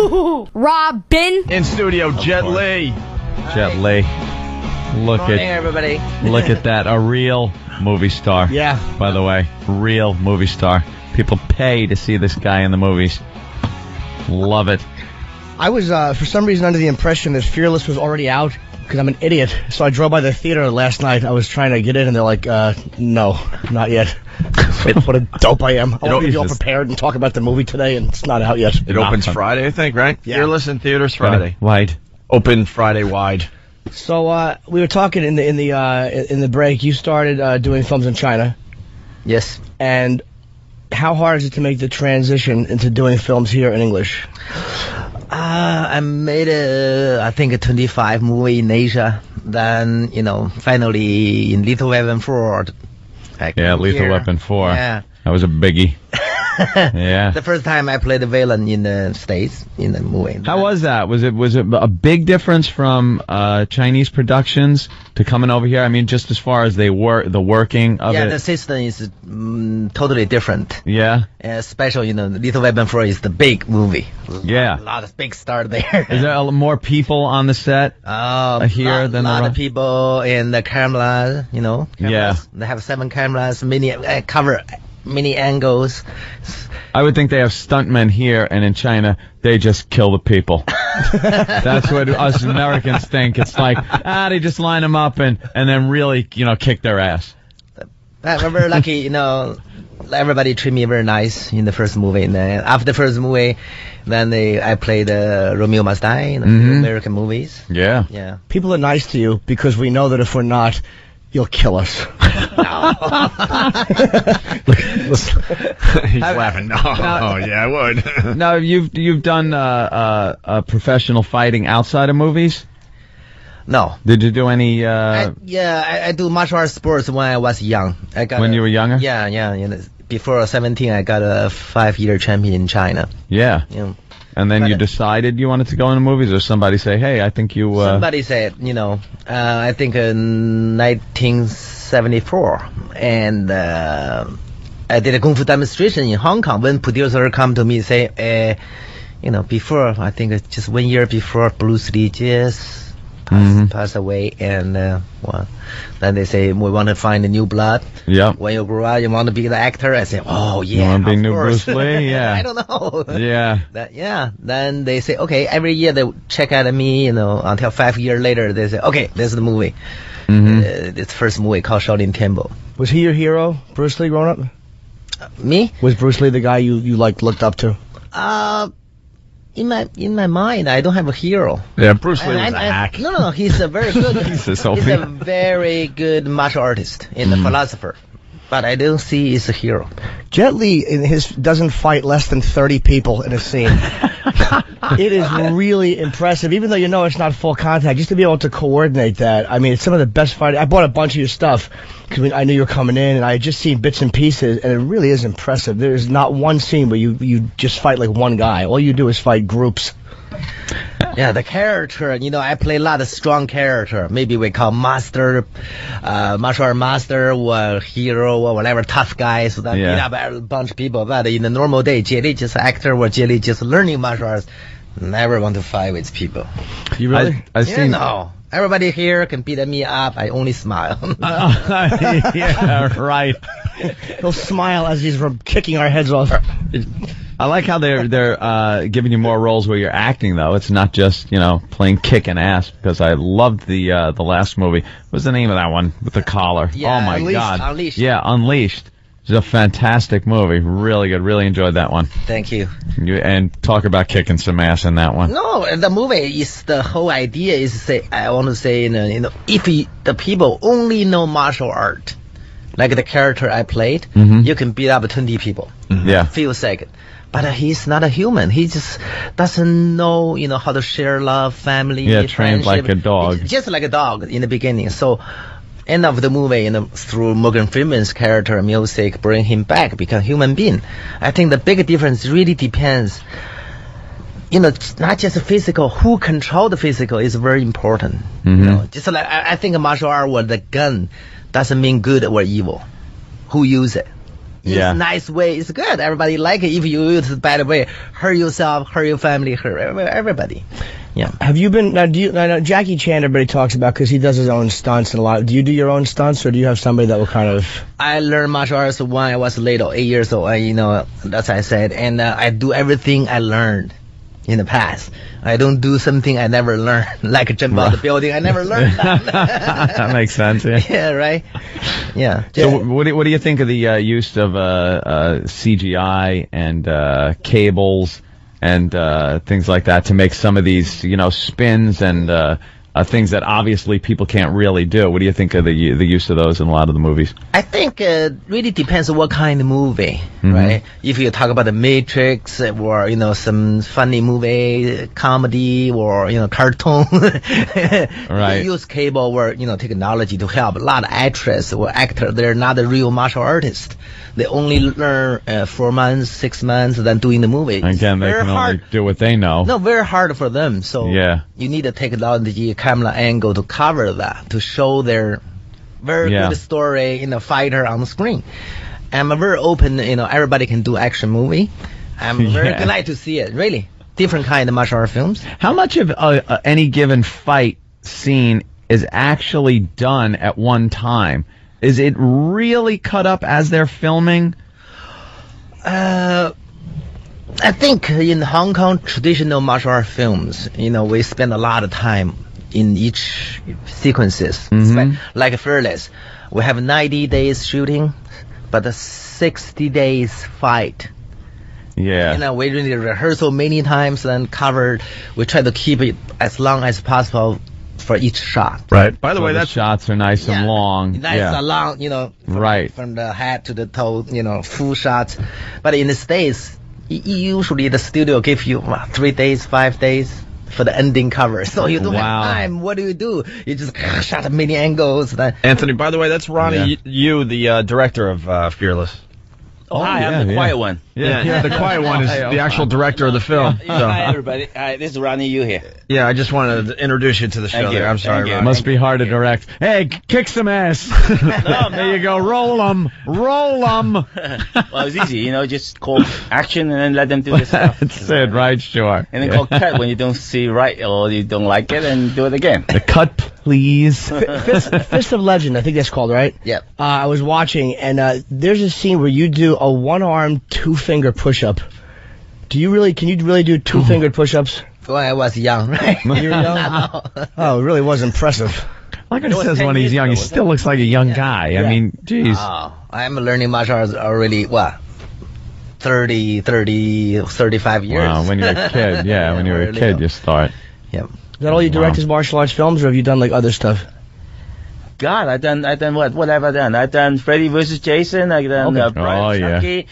HooHooHooRobin. In studio, Jet Li. Jet Li. Look Morning, at everybody. look at that. A real movie star. Yeah. By the way, real movie star. People pay to see this guy in the movies. Love it. I was, for some reason, under the impression that Fearless was already out because I'm an idiot. So I drove by the theater last night. I was trying to get in, and they're like, no, not yet. What a dope I am. I want to be all prepared and talk about the movie today, and it's not out yet. It opens Friday, I think, right? Yeah. Fearless in theaters Friday. Wide. Open Friday wide. So we were talking in the break. You started doing films in China, Yes. and how hard is it to make the transition into doing films here in English? I made I think a 25 movie in Asia. Then, finally in Lethal Weapon 4. Yeah, Lethal Weapon 4. Yeah. That was a biggie. Yeah. The first time I played the villain in the States in the movie. How was that? Was it a big difference from Chinese productions to coming over here? I mean, just as far as the working of it. Yeah, the system is totally different. Yeah. Especially, Lethal Weapon 4 is the big movie. Yeah. A lot of big star there. Is there more people on the set here than a lot the of people and the camera, cameras. Yeah. They have 7 cameras, cover many angles. I would think they have stuntmen here, and in China, they just kill the people. That's what us Americans think. It's like, they just line them up and then really, kick their ass. I'm very lucky, everybody treat me very nice in the first movie. And then after the first movie, then I played Romeo Must Die in the American movies. Yeah. Yeah. People are nice to you because we know that if we're not, you'll kill us. He's laughing. No, yeah, I would. Now, you've done professional fighting outside of movies? No. Did you do any? I do martial arts sports when I was young. When you were younger? Yeah. Before 17, I got a 5-year champion in China. Yeah. Yeah. And then you decided you wanted to go into movies, or somebody say, hey, I think you... Somebody said, I think in 1974, and I did a Kung Fu demonstration in Hong Kong when producer come to me and say, before, I think just 1 year before Bruce Lee just passed away, and then they say, we want to find a new blood. Yeah. When you grow up, you want to be the actor. I say, oh, yeah, you want to be new course. Bruce Lee? Yeah. I don't know. Yeah. Then they say, okay, every year they check at me, until 5 years later, they say, okay, this is the movie. This first movie called Shaolin Temple. Was he your hero, Bruce Lee, growing up? Me? Was Bruce Lee the guy you looked up to? In my mind, I don't have a hero. Yeah, Bruce Lee was a hack. No, he's a very good. Jesus, he's a very good martial artist and a philosopher, but I don't see he's a hero. Jet Li doesn't fight less than 30 people in a scene. It is really impressive, even though it's not full contact. Just to be able to coordinate that, I mean, it's some of the best fighting. I bought a bunch of your stuff because I knew you were coming in, and I had just seen bits and pieces, and it really is impressive. There's not one scene where you just fight like one guy. All you do is fight groups. Yeah, the character, I play a lot of strong character. Maybe we call master, martial art master, or hero, or whatever, tough guy, so that beat up a bunch of people. But in the normal day, Jet Li just actor, or Jet Li just learning martial arts. Never want to fight with people. You really? I've seen. No. Everybody here can beat me up. I only smile. Yeah, right. He'll smile as he's kicking our heads off. I like how they're giving you more roles where you're acting, though. It's not just playing kicking ass. Because I loved the last movie. What's the name of that one with the collar? Yeah, oh my Unleashed. God! Unleashed. Yeah, Unleashed. It's a fantastic movie. Really good. Really enjoyed that one. Thank you. And talk about kicking some ass in that one. No, the movie is the whole idea is I want to say, if the people only know martial art, like the character I played, you can beat up 20 people. Yeah. Few seconds. But he's not a human. He just doesn't know, how to share love, family, trained like a dog. Just like a dog in the beginning. So, end of the movie, through Morgan Freeman's character, music, bring him back, become human being. I think the big difference really depends, not just physical. Who control the physical is very important. Just like I think a martial art or the gun doesn't mean good or evil. Who use it? use nice way, it's good. Everybody like it. If you use it bad way, hurt yourself, hurt your family, hurt everybody. Yeah. Have you been, now know Jackie Chan everybody talks about because he does his own stunts and a lot. Do you do your own stunts or do you have somebody that will kind of? I learned martial arts when I was little, 8 years old, that's what I said. And I do everything I learned in the past. I don't do something I never learned, like jump out the building. I never learned that. That makes sense. Yeah. Yeah, right? Yeah. So what do you think of the use of CGI and cables and things like that to make some of these, spins and things that obviously people can't really do? What do you think of the use of those in a lot of the movies? I think it really depends on what kind of movie, right? If you talk about the Matrix or, some funny movie, comedy or, cartoon, right. They use cable or, technology to help. A lot of actors or actors, they're not a real martial artist. They only learn 4 months, 6 months, then doing the movie. Again, they can only do what they know. No, very hard for them. So you need a technology, camera angle to cover that, to show their very good story, fighter on the screen. I'm very open, everybody can do action movie. I'm very glad to see it, really. Different kind of martial art films. How much of any given fight scene is actually done at one time? Is it really cut up as they're filming? I think in Hong Kong traditional martial art films, we spend a lot of time in each sequences. Like Fearless, we have 90 days shooting, but 60 days fight. Yeah. We really rehearsal many times and covered. We try to keep it as long as possible for each shot. Right. By the way, the shots are nice and long. Nice and long, from the head to the toe, full shots. But in the States, usually the studio give you 3 days, 5 days for the ending cover. So you don't have time. What do? You just shot many angles. Anthony, by the way, that's Ronnie Yu, the director of Fearless. Oh, hi, I'm the quiet one. Yeah, the quiet one is the actual director of the film. Hi, everybody. Hi, this is Ronnie Yu here. Yeah, I just wanted to introduce you to the show there. I'm sorry, Ronnie. Must be hard to direct. Hey, kick some ass. There you go. Roll them. Well, it's easy, just call action and then let them do the stuff. That's it, right? Sure. And then call cut when you don't see right or you don't like it and do it again. The cut, please. Fist of Legend, I think that's called, right? Yep. I was watching, and there's a scene where you do a one-arm, two-finger push-up. Can you really do two-fingered push-ups? When I was young, right? You were young? Oh, it really was impressive. Like it says when he's young, he still looks like a young guy. Yeah. I mean, geez. I'm learning martial arts already, 30, 35 years. Wow, when you're a kid. Yeah, when you're a kid, you start. Yep. Is that all you direct as martial arts films, or have you done, other stuff? God, I done what have I done? I done Freddy vs. Jason, I done Chucky,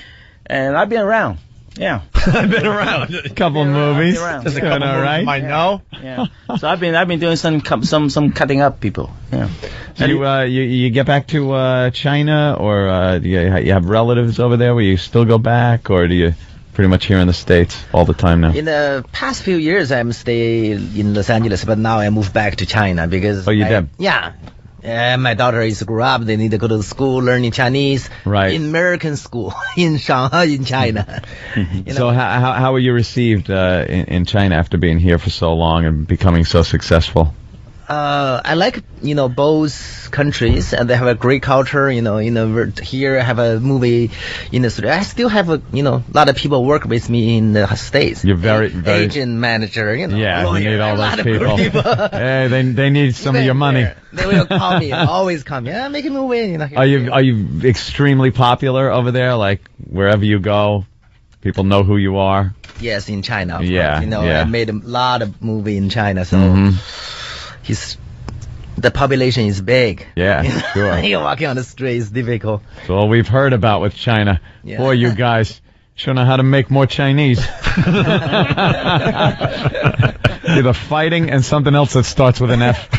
and I've been around. Yeah. I've been around. A couple movies. Just a couple movies. I know. Yeah. So I've been doing some cutting up people. Yeah. So you get back to China, or do you have relatives over there where you still go back, or do you pretty much here in the States all the time now? In the past few years, I'm stay in Los Angeles, but now I moved back to China because. Oh, you did? Yeah. My daughter is grew up. They need to go to school, learning Chinese. Right. In American school, in Shanghai, in China. So how were you received in China after being here for so long and becoming so successful? I like, both countries, and they have a great culture, here I have a movie industry. I still have a lot of people work with me in the States. You're very agent, manager, Yeah, lawyer, you need all those people. Hey, they need some of your money. They will call me, always call me. Make a movie, Are you extremely popular over there? Like, wherever you go, people know who you are? Yes, in China. Yeah, I made a lot of movie in China, so the population is big. Yeah, sure. You're walking on the street is difficult. That's all we've heard about with China. Yeah. Boy, you guys sure know how to make more Chinese. Either fighting and something else that starts with an F.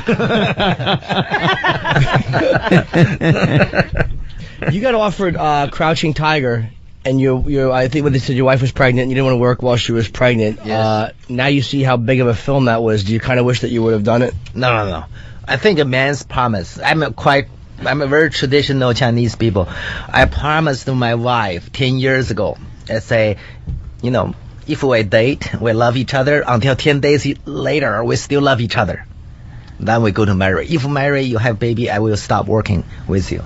You got offered Crouching Tiger, and I think when they said your wife was pregnant, and you didn't want to work while she was pregnant. Yes. Now you see how big of a film that was. Do you kind of wish that you would have done it? No. I think a man's promise. I'm quite I'm a very traditional Chinese people. I promised my wife 10 years ago. I say, if we date, we love each other until 10 days later, we still love each other. Then we go to marry. If marry, you have baby, I will stop working with you.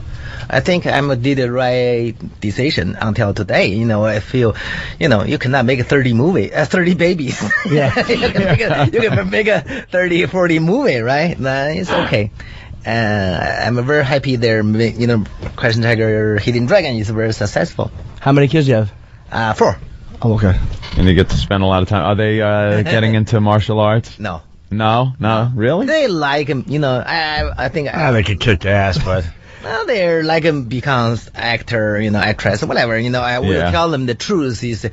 I think I did the right decision until today. I feel, you cannot make 30 babies. Yeah. you can make a 30, 40 movie, right? It's okay. I'm very happy there. Crouching Tiger, Hidden Dragon is very successful. How many kids do you have? 4. Oh, okay. And you get to spend a lot of time. Are they getting into martial arts? No. No, really? They like him. I think. They could kick ass, but. Well, they're like becomes actor, actress, whatever. I will tell them the truth is,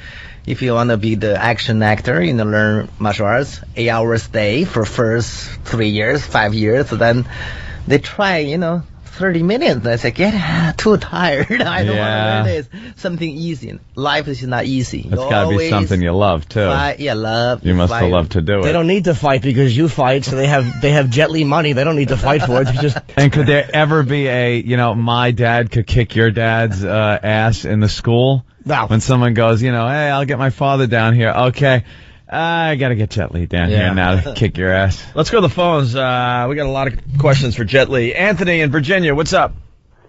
if you want to be the action actor, learn martial arts 8 hours a day for first 3 years, 5 years. Then they try, 30 minutes. I say, get too tired. I don't want to learn this. Something easy. Life is not easy. It's got to be something you love too. Love. You must have loved to do it. They don't need to fight because you fight, so they have Jet Li money. They don't need to fight for it. And could there ever be my dad could kick your dad's ass in the school? No. When someone goes, hey, I'll get my father down here. Okay. I gotta get Jet Li down here now to kick your ass. Let's go to the phones. We got a lot of questions for Jet Li. Anthony in Virginia, what's up?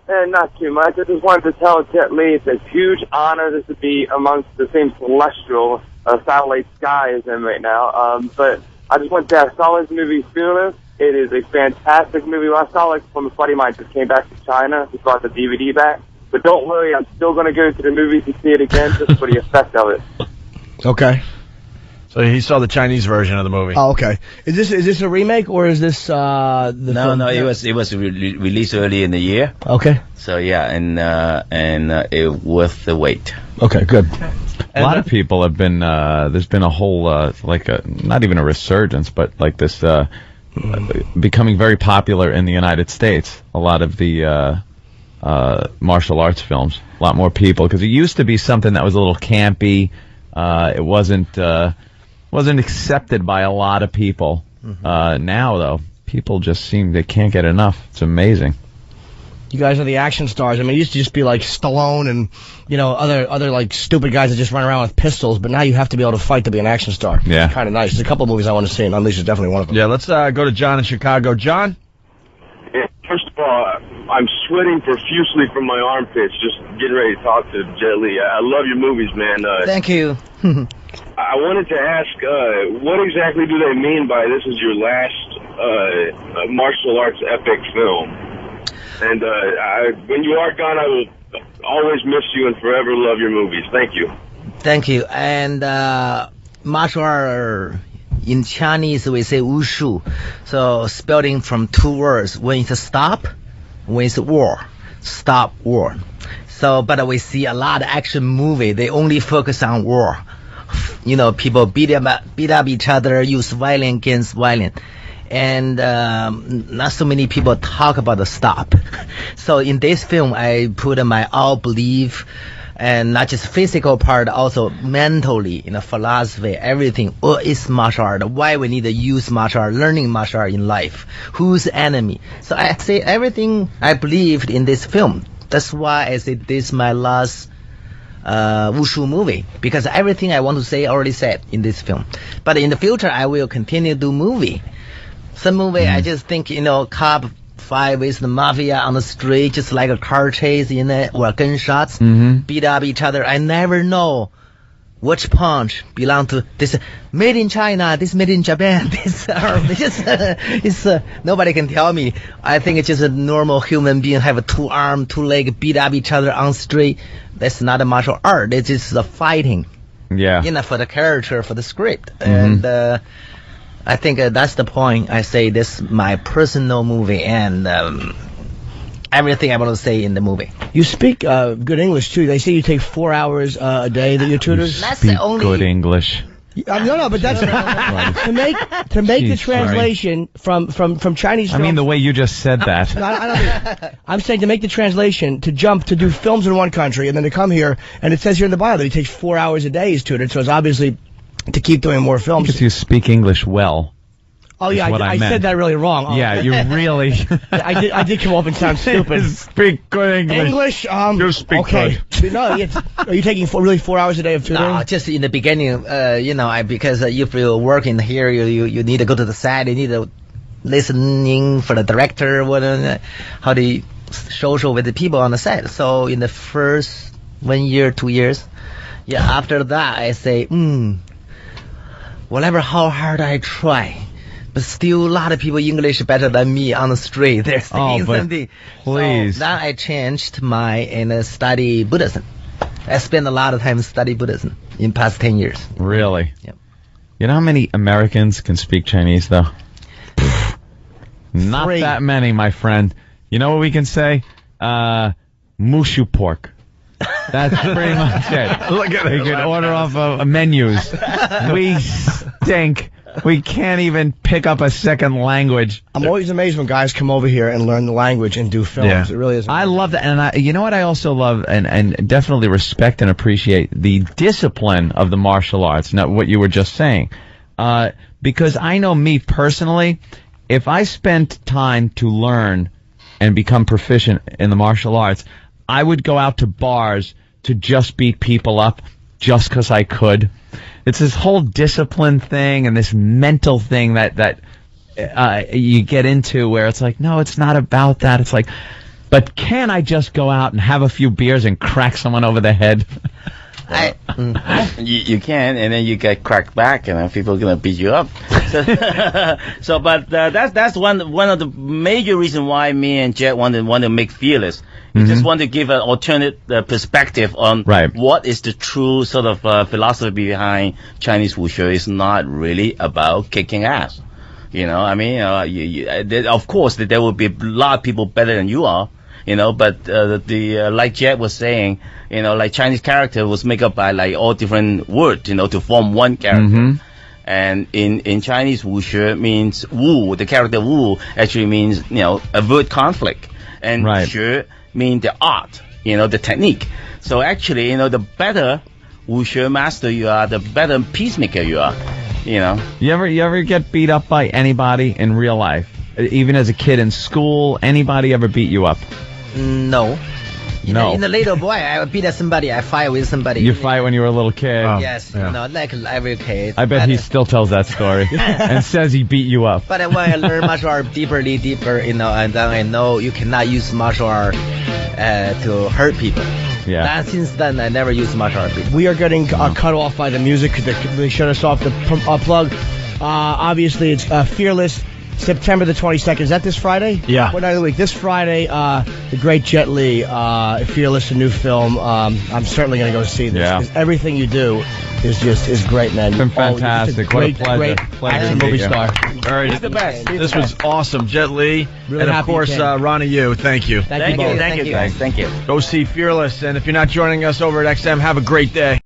Not too much. I just wanted to tell Jet Li it's a huge honor to be amongst the same celestial satellite sky as him right now. But I just wanted to say I saw his movie Fearless. It is a fantastic movie. I saw when a buddy of mine just came back to China. He brought the DVD back. But don't worry, I'm still going to go to the movies and see it again just for the effect of it. Okay. So he saw the Chinese version of the movie. Oh, okay. Is this a remake or is this the film? No, it was released early in the year. Okay. So yeah, and it worth the wait. Okay, good. A lot of people have been there's been a whole not even a resurgence, but like this becoming very popular in the United States. A lot of the martial arts films, a lot more people, because it used to be something that was a little campy. It wasn't accepted by a lot of people. Now, though, people just they can't get enough. It's amazing. You guys are the action stars. I mean, it used to just be like Stallone and, other like stupid guys that just run around with pistols, but now you have to be able to fight to be an action star. Yeah. Kind of nice. There's a couple of movies I want to see, and Unleash is definitely one of them. Yeah, let's go to John in Chicago. John? First of all, I'm sweating profusely from my armpits just getting ready to talk to Jet Li. I love your movies, man. Thank you. I wanted to ask, what exactly do they mean by this is your last martial arts epic film? And when you are gone, I will always miss you and forever love your movies. Thank you. Thank you. And martial art, in Chinese we say wushu. So spelling from 2 words. When it's stop, when it's war. Stop war. So, but we see a lot of action movie. They only focus on war. People beat up each other, use violence against violence. And not so many people talk about the stop. So in this film, I put my all belief, and not just physical part, also mentally, philosophy, everything. What is martial art? Why we need to use martial art, learning martial art in life? Who's the enemy? So I say everything I believed in this film. That's why I say this is my last wushu movie, because everything I want to say already said in this film. But in the future, I will continue to do movie. Some movie, I just think, cop fight with the mafia on the street, just like a car chase in it, or gunshots, beat up each other. I never know which punch belong to this made in China, this made in Japan, this nobody can tell me. I think it's just a normal human being have a 2 arm, 2 leg, beat up each other on the street. That's not a martial art. It's just a fighting. Yeah. For the character, for the script. And I think that's the point. I say this is my personal movie, and everything I want to say in the movie. You speak good English too. They say you take 4 hours a day that your tutors. That's Speak the only good English. No, but that's to make the translation from Chinese. I mean, the way you just said that. No, I don't I'm saying to make the translation, to jump to do films in one country and then to come here, and it says here in the bio that he takes 4 hours a day. He's tutored, so it's obviously to keep doing more films. Because you speak English well. Oh yeah, I said that really wrong. Oh. Yeah, you really. I did come off and sound stupid. Speak good English. You speak okay. Good. No, are you taking 4 hours a day of tutoring? No, just in the beginning, because if you work in here, you need to go to the set, you need to listening for the director, how to social with the people on the set. So in the first 1 year, 2 years, after that I say, whatever how hard I try, but still a lot of people English better than me on the street. They're saying something. Please. So then I changed and study Buddhism. I spent a lot of time study Buddhism in past 10 years. Really? Yep. You know how many Americans can speak Chinese though? Not 3. that many, my friend. You know what we can say? Mushu pork. That's pretty much it. Look at it. We could order off menus. We stink. We can't even pick up a second language. I'm always amazed when guys come over here and learn the language and do films. Yeah. It really is. I love that. And you know what I also love and definitely respect and appreciate? The discipline of the martial arts, not what you were just saying. Because I know me personally, if I spent time to learn and become proficient in the martial arts, I would go out to bars to just beat people up just because I could. It's this whole discipline thing and this mental thing that you get into where it's like, no, it's not about that. It's like, but can I just go out and have a few beers and crack someone over the head? You can, and then you get cracked back, and then people are gonna beat you up. But that's one of the major reasons why me and Jet want to make Fearless. We just want to give an alternate perspective on what is the true sort of philosophy behind Chinese wushu. It's not really about kicking ass. You know, I mean, of course there will be a lot of people better than you are. You know, but like Jet was saying, you know, like Chinese character was made up by like all different words, you know, to form one character. And in Chinese wushu means wu. The character wu actually means, you know, avert conflict. And xue means the art, you know, the technique. So actually, you know, the better wushu master you are, the better peacemaker you are. You know. You ever get beat up by anybody in real life? Even as a kid in school, anybody ever beat you up? No. In the little boy, I beat somebody, I fight with somebody. You fight when you were a little kid? Oh, yes, like every kid. I bet he still tells that story and says he beat you up. But when I learn martial art deeper, you know, and then I know you cannot use martial art to hurt people. Yeah. Since then, I never use martial art. We are getting cut off by the music. They shut us off the plug. Obviously, it's Fearless. September the 22nd. Is that this Friday? Yeah. What night of the week? This Friday, the great Jet Li, Fearless, a new film. I'm certainly going to go see this. Yeah. Because everything you do is great, man. It's been fantastic. Great, what a pleasure. great action movie star. All right. He's the best. This was awesome. Jet Li. Really and of happy course, you came. Ronnie Yu. Thank you. Thank you both. Thank you, guys. Thank you. Go see Fearless. And if you're not joining us over at XM, have a great day.